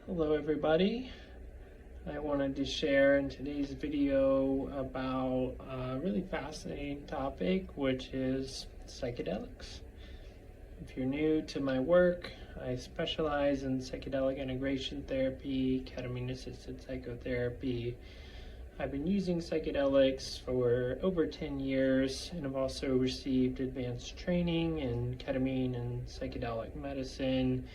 Hello everybody. I wanted to share in today's video about a really fascinating topic, which is psychedelics. If you're new to my work, I specialize in psychedelic integration therapy, ketamine-assisted psychotherapy. I've been using psychedelics for over 10 years, and I've also received advanced training in ketamine and psychedelic medicine,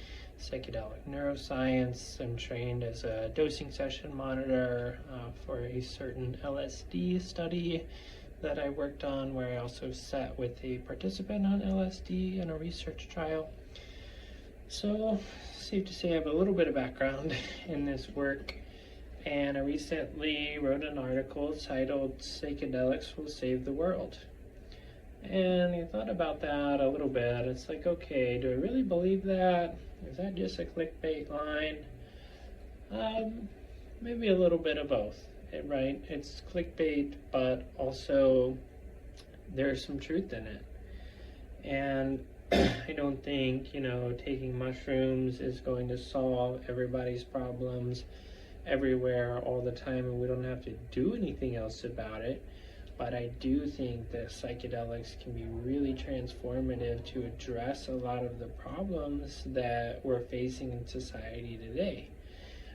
psychedelic neuroscience. I'm trained as a dosing session monitor for a certain LSD study that I worked on, where I also sat with a participant on LSD in a research trial. So, safe to say I have a little bit of background in this work, and I recently wrote an article titled "Psychedelics Will Save the World." And I thought about that a little bit. It's like, okay, do I really believe that? Is that just a clickbait line? Maybe a little bit of both, right? It's clickbait, but also there's some truth in it. And I don't think, taking mushrooms is going to solve everybody's problems everywhere all the time, and we don't have to do anything else about it. But I do think that psychedelics can be really transformative to address a lot of the problems that we're facing in society today.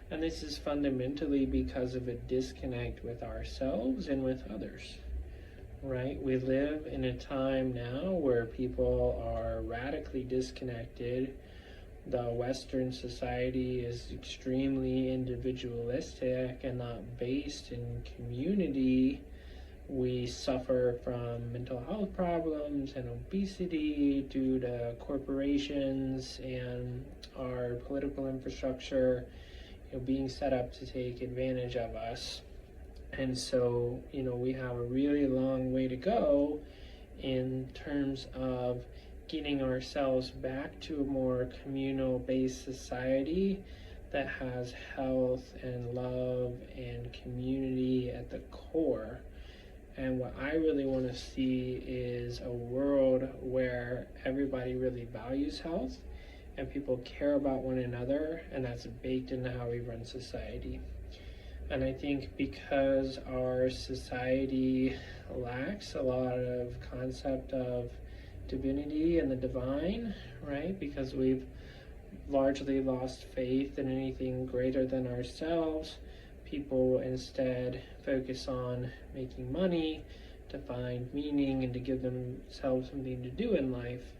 And this is fundamentally because of a disconnect with ourselves and with others, right? We live in a time now where people are radically disconnected. The Western society is extremely individualistic and not based in community. We suffer from mental health problems and obesity due to corporations and our political infrastructure, being set up to take advantage of us. And so, we have a really long way to go in terms of getting ourselves back to a more communal-based society that has health and love and community at the core. And what I really want to see is a world where everybody really values health and people care about one another, and that's baked into how we run society. And I think because our society lacks a lot of concept of divinity and the divine, right? Because we've largely lost faith in anything greater than ourselves. People instead focus on making money to find meaning and to give themselves something to do in life.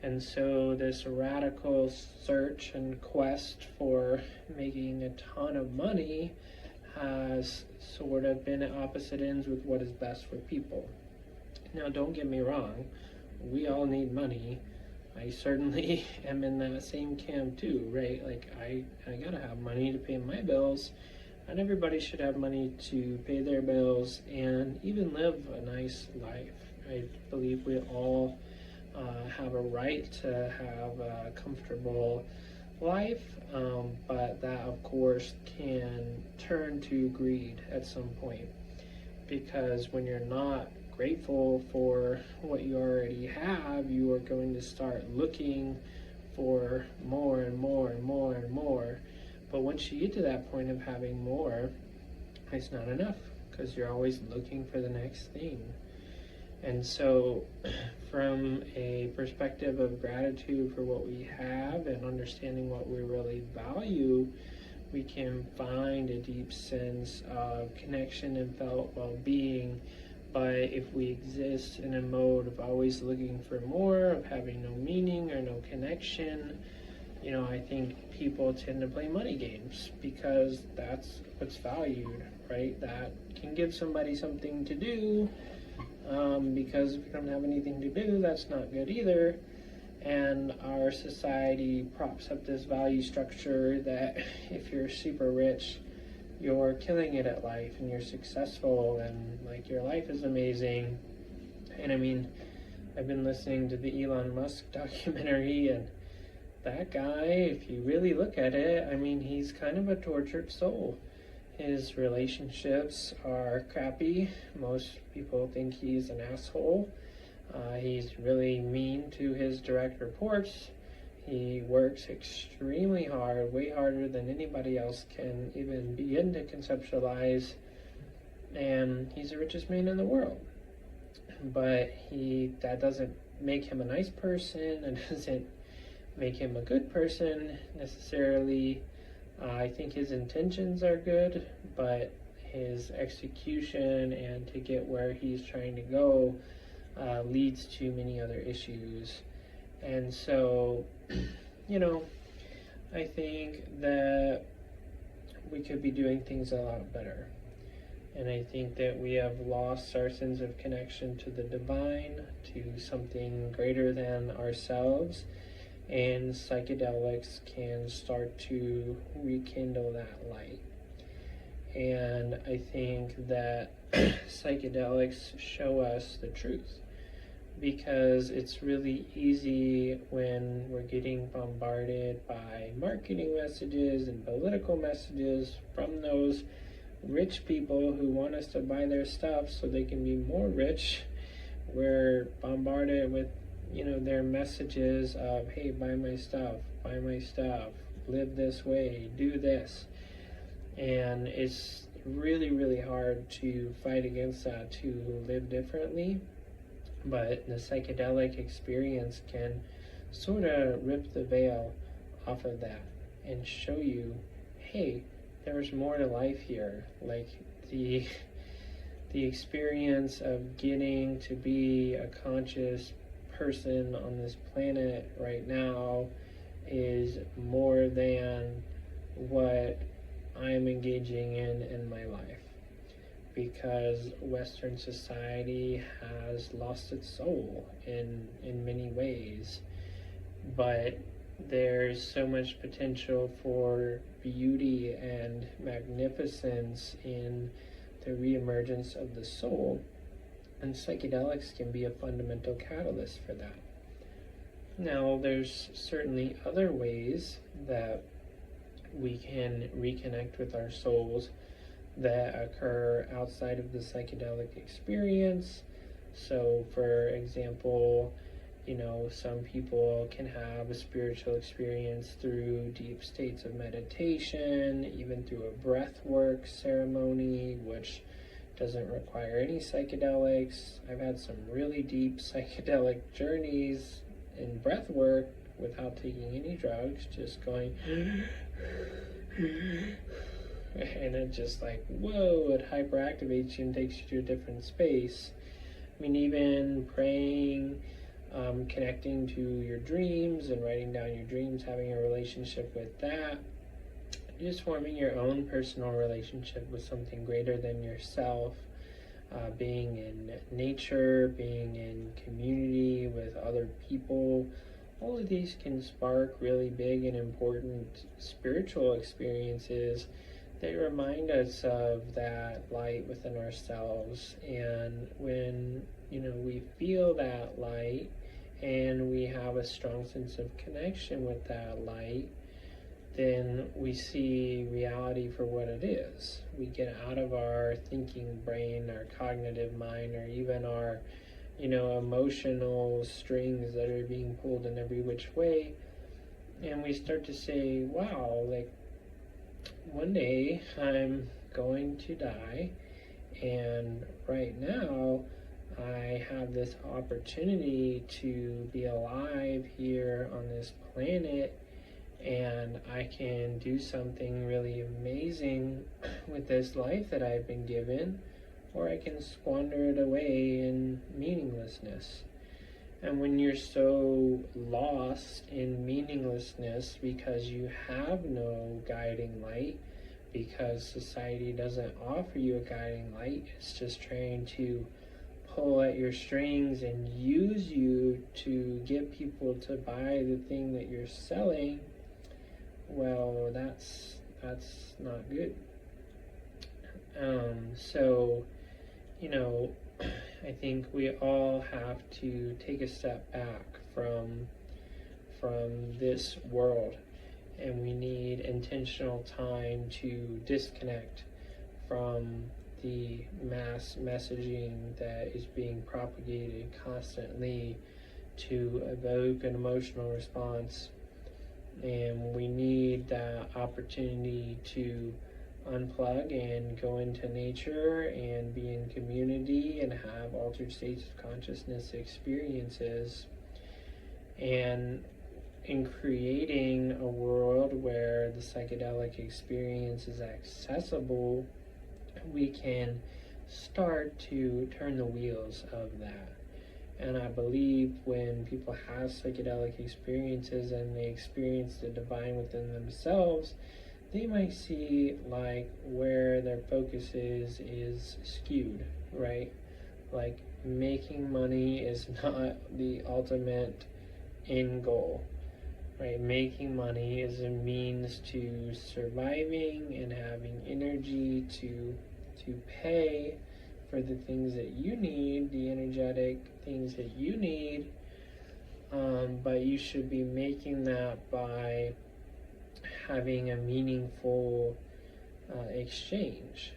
And so this radical search and quest for making a ton of money has sort of been at opposite ends with what is best for people. Now, don't get me wrong, we all need money. I certainly am in that same camp too, right? Like, I gotta have money to pay my bills. And everybody should have money to pay their bills and even live a nice life. I believe we all have a right to have a comfortable life, but that, of course, can turn to greed at some point. Because when you're not grateful for what you already have, you are going to start looking for more and more and more and more. But once you get to that point of having more, it's not enough, because you're always looking for the next thing. And so from a perspective of gratitude for what we have and understanding what we really value, we can find a deep sense of connection and felt well-being. But if we exist in a mode of always looking for more, of having no meaning or no connection, I think people tend to play money games because that's what's valued, right? That can give somebody something to do, because if you don't have anything to do, that's not good either. And our society props up this value structure that if you're super rich, you're killing it at life and you're successful and like your life is amazing. And I mean, I've been listening to the Elon Musk documentary, and that guy, if you really look at it, I mean, he's kind of a tortured soul. His relationships are crappy. Most people think he's an asshole. He's really mean to his direct reports. He works extremely hard, way harder than anybody else can even begin to conceptualize, and he's the richest man in the world. But that doesn't make him a nice person, and doesn't make him a good person necessarily. I think his intentions are good, but his execution and to get where he's trying to go leads to many other issues. And so, I think that we could be doing things a lot better. And I think that we have lost our sense of connection to the divine, to something greater than ourselves. And psychedelics can start to rekindle that light. And I think that psychedelics show us the truth, because it's really easy when we're getting bombarded by marketing messages and political messages from those rich people who want us to buy their stuff so they can be more rich. We're bombarded with their messages of, hey, buy my stuff, live this way, do this. And it's really, really hard to fight against that, to live differently. But the psychedelic experience can sort of rip the veil off of that and show you, hey, there's more to life here. Like the experience of getting to be a conscious person on this planet right now is more than what I'm engaging in my life, because Western society has lost its soul in many ways. But there's so much potential for beauty and magnificence in the reemergence of the soul, and psychedelics can be a fundamental catalyst for that. Now, there's certainly other ways that we can reconnect with our souls that occur outside of the psychedelic experience. So, for example, some people can have a spiritual experience through deep states of meditation, even through a breath work ceremony, which doesn't require any psychedelics. I've had some really deep psychedelic journeys in breath work without taking any drugs, just going and it just like, whoa, it hyperactivates you and takes you to a different space. I mean, even praying, connecting to your dreams and writing down your dreams, having a relationship with that, just forming your own personal relationship with something greater than yourself, being in nature, being in community with other people. All of these can spark really big and important spiritual experiences that remind us of that light within ourselves. And when we feel that light and we have a strong sense of connection with that light, then we see reality for what it is. We get out of our thinking brain, our cognitive mind, or even our emotional strings that are being pulled in every which way, and we start to say, wow, like, one day I'm going to die, and right now I have this opportunity to be alive here on this planet, and I can do something really amazing with this life that I've been given, or I can squander it away in meaninglessness. And when you're so lost in meaninglessness because you have no guiding light, because society doesn't offer you a guiding light, it's just trying to pull at your strings and use you to get people to buy the thing that you're selling, well, that's not good. So, I think we all have to take a step back from this world, and we need intentional time to disconnect from the mass messaging that is being propagated constantly to evoke an emotional response And we need that opportunity to unplug and go into nature and be in community and have altered states of consciousness experiences. And in creating a world where the psychedelic experience is accessible, we can start to turn the wheels of that. And I believe when people have psychedelic experiences and they experience the divine within themselves, they might see like where their focus is skewed, right? Like making money is not the ultimate end goal, right? Making money is a means to surviving and having energy to pay for the things that you need, the energetic things that you need, but you should be making that by having a meaningful exchange.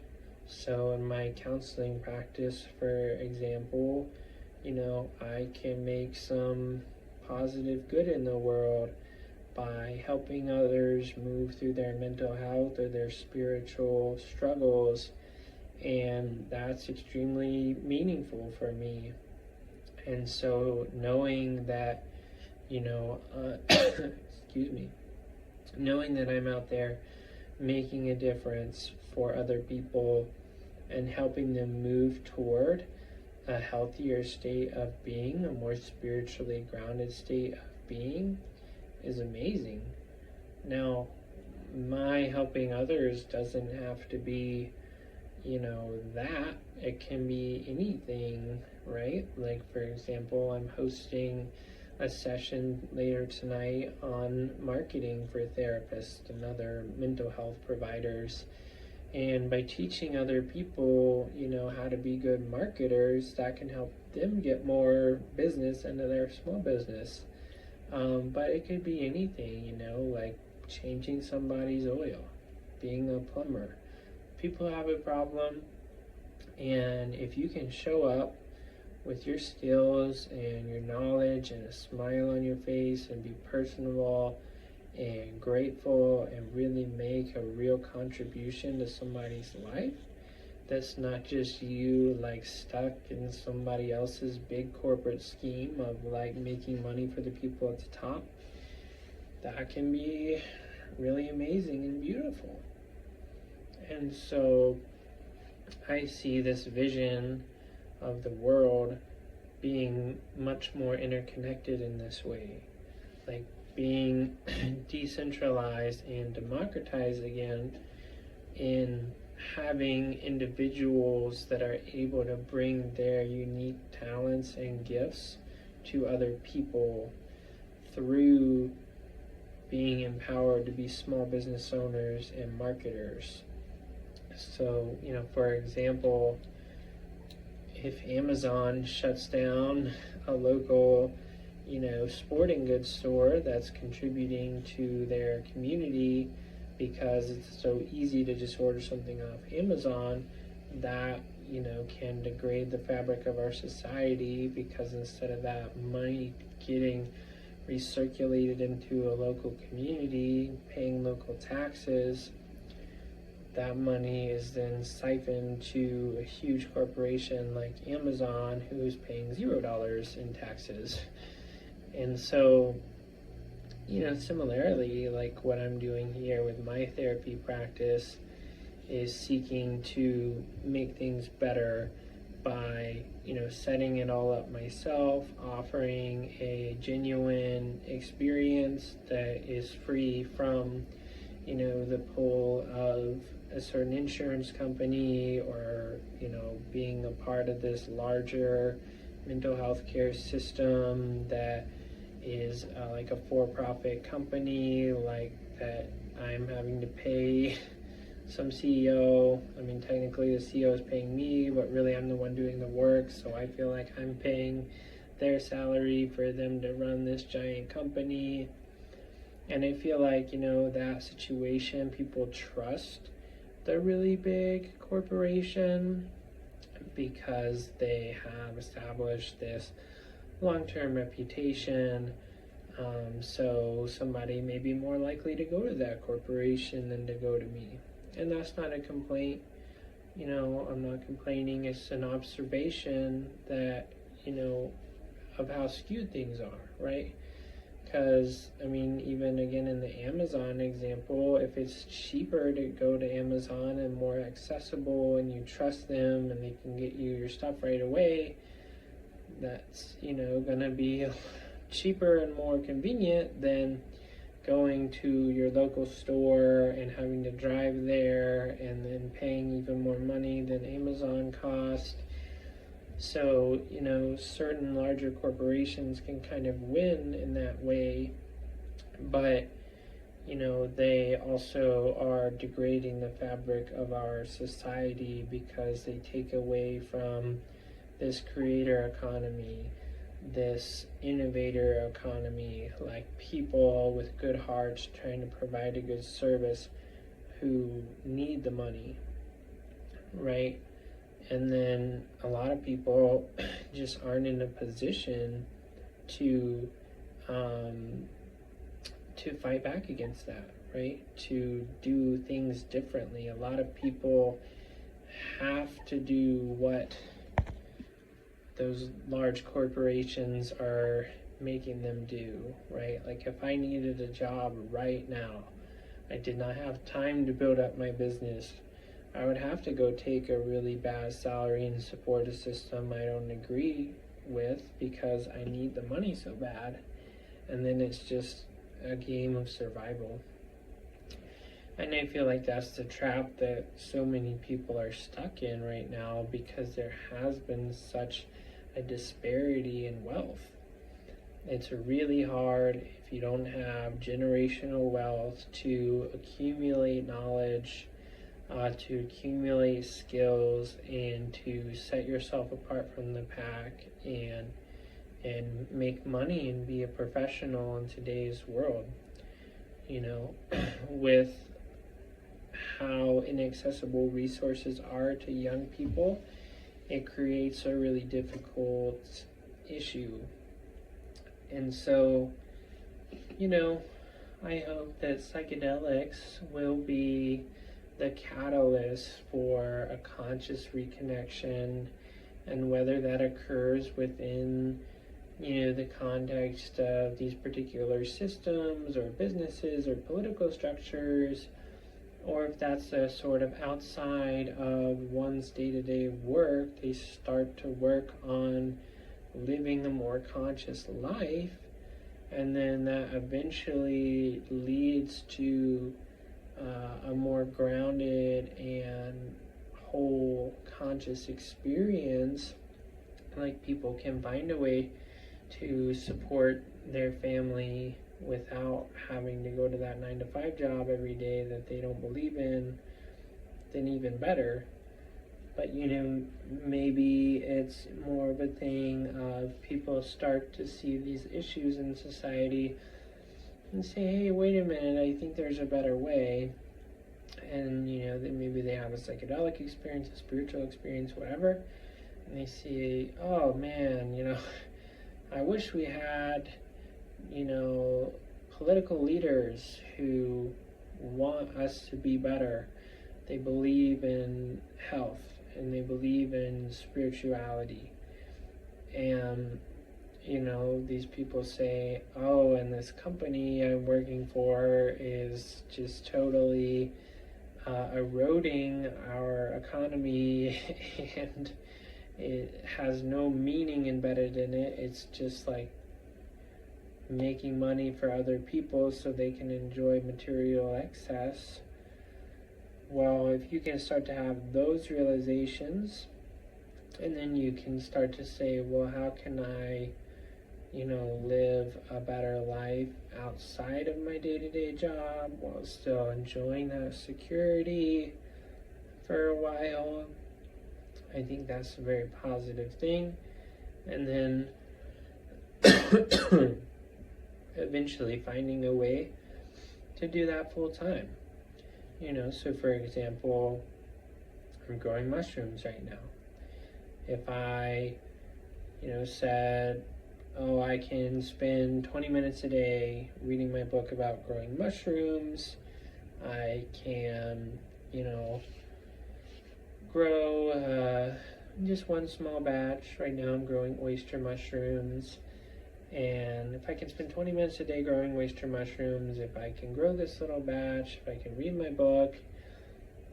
So in my counseling practice, for example, I can make some positive good in the world by helping others move through their mental health or their spiritual struggles, and that's extremely meaningful for me. And so knowing that, excuse me, knowing that I'm out there making a difference for other people and helping them move toward a healthier state of being, a more spiritually grounded state of being, is amazing. Now, my helping others doesn't have to be that. It can be anything, right? Like, for example, I'm hosting a session later tonight on marketing for therapists and other mental health providers. And by teaching other people, how to be good marketers, that can help them get more business into their small business. But it could be anything, like changing somebody's oil, being a plumber. People have a problem, and if you can show up with your skills and your knowledge and a smile on your face and be personable and grateful and really make a real contribution to somebody's life, that's not just you like stuck in somebody else's big corporate scheme of like making money for the people at the top, that can be really amazing and beautiful. And so I see this vision of the world being much more interconnected in this way, like being decentralized and democratized again, in having individuals that are able to bring their unique talents and gifts to other people through being empowered to be small business owners and marketers. So, for example, if Amazon shuts down a local, sporting goods store that's contributing to their community because it's so easy to just order something off Amazon, that, can degrade the fabric of our society, because instead of that money getting recirculated into a local community, paying local taxes, that money is then siphoned to a huge corporation like Amazon, who's paying $0 in taxes. And so, similarly, like what I'm doing here with my therapy practice is seeking to make things better by, setting it all up myself, offering a genuine experience that is free from, the pull of a certain insurance company, or, being a part of this larger mental health care system that is like a for-profit company, like that I'm having to pay some CEO. I mean, technically the CEO is paying me, but really I'm the one doing the work, so I feel like I'm paying their salary for them to run this giant company. And I feel like, that situation, people trust the really big corporation because they have established this long-term reputation So somebody may be more likely to go to that corporation than to go to me. And that's not a complaint. I'm not complaining. It's an observation that, of how skewed things are, right? Because, even again in the Amazon example, if it's cheaper to go to Amazon and more accessible and you trust them and they can get you your stuff right away, that's, going to be cheaper and more convenient than going to your local store and having to drive there and then paying even more money than Amazon cost. So, certain larger corporations can kind of win in that way, but, they also are degrading the fabric of our society because they take away from this creator economy, this innovator economy, like people with good hearts trying to provide a good service who need the money, right? And then a lot of people just aren't in a position to fight back against that, right? To do things differently. A lot of people have to do what those large corporations are making them do, right? Like if I needed a job right now, I did not have time to build up my business, I would have to go take a really bad salary and support a system I don't agree with because I need the money so bad. And then it's just a game of survival. And I feel like that's the trap that so many people are stuck in right now because there has been such a disparity in wealth. It's really hard if you don't have generational wealth to accumulate knowledge, to accumulate skills, and to set yourself apart from the pack and make money and be a professional in today's world. With how inaccessible resources are to young people, it creates a really difficult issue. And so, I hope that psychedelics will be the catalyst for a conscious reconnection, and whether that occurs within the context of these particular systems or businesses or political structures, or if that's a sort of outside of one's day-to-day work, they start to work on living a more conscious life, and then that eventually leads to a more grounded and whole conscious experience. Like people can find a way to support their family without having to go to that 9-to-5 job every day that they don't believe in, then even better. But maybe it's more of a thing of people start to see these issues in society and say, hey, wait a minute, I think there's a better way. And then maybe they have a psychedelic experience, a spiritual experience, whatever, and they see, oh man, I wish we had political leaders who want us to be better. They believe in health and they believe in spirituality. And these people say, oh, and this company I'm working for is just totally eroding our economy and it has no meaning embedded in it. It's just like making money for other people so they can enjoy material excess. Well, if you can start to have those realizations, and then you can start to say, well, how can I live a better life outside of my day-to-day job while still enjoying that security for a while? I think that's a very positive thing. And then eventually finding a way to do that full time. So for example, I'm growing mushrooms right now. If I, said, oh, I can spend 20 minutes a day reading my book about growing mushrooms. I can, grow just one small batch. Right now I'm growing oyster mushrooms. And if I can spend 20 minutes a day growing oyster mushrooms, if I can grow this little batch, if I can read my book,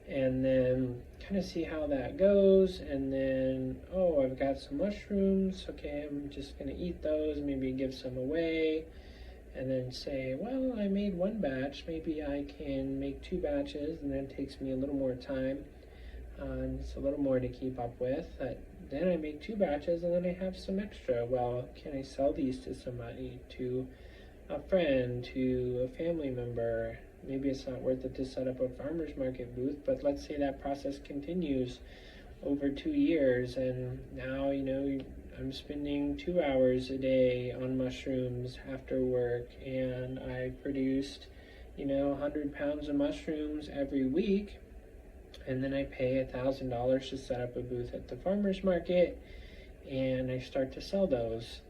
and then kind of see how that goes, and then, oh, I've got some mushrooms, okay, I'm just going to eat those, maybe give some away, and then say, well, I made one batch, maybe I can make 2 batches, and then it takes me a little more time. It's a little more to keep up with. Then I make 2 batches and then I have some extra. Well, can I sell these to somebody, to a friend, to a family member? Maybe it's not worth it to set up a farmer's market booth, but let's say that process continues over 2 years, and now, I'm spending 2 hours a day on mushrooms after work, and I produced, 100 pounds of mushrooms every week. And then I pay $1,000 to set up a booth at the farmer's market, and I start to sell those.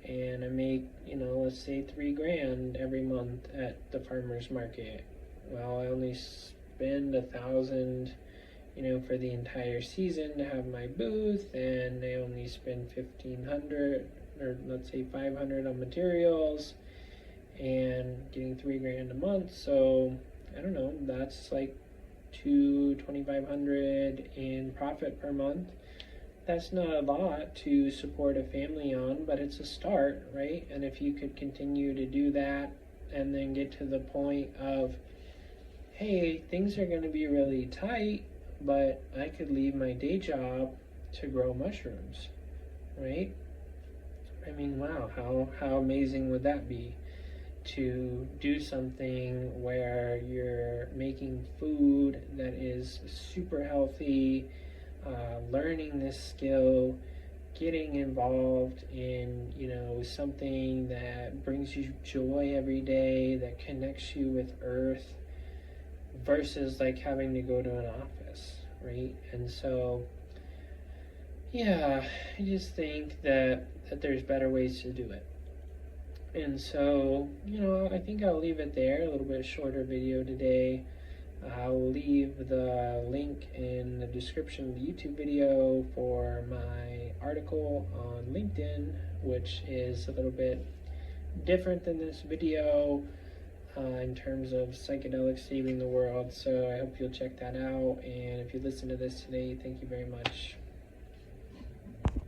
And I make, let's say $3,000 every month at the farmer's market. Well, I only spend $1,000, for the entire season to have my booth, and I only spend $1,500, or let's say $500 on materials, and getting $3,000 a month. So I don't know, that's like $2,500 in profit per month. That's not a lot to support a family on, but it's a start, right? And if you could continue to do that and then get to the point of, hey, things are going to be really tight, but I could leave my day job to grow mushrooms, right? I mean, wow, how amazing would that be? To do something where you're making food that is super healthy, learning this skill, getting involved in, something that brings you joy every day, that connects you with earth, versus like having to go to an office, right? And so, yeah, I just think that there's better ways to do it. And so, I think I'll leave it there. A little bit shorter video today. I'll leave the link in the description of the YouTube video for my article on LinkedIn, which is a little bit different than this video in terms of psychedelics saving the world. So I hope you'll check that out. And if you listen to this today, thank you very much.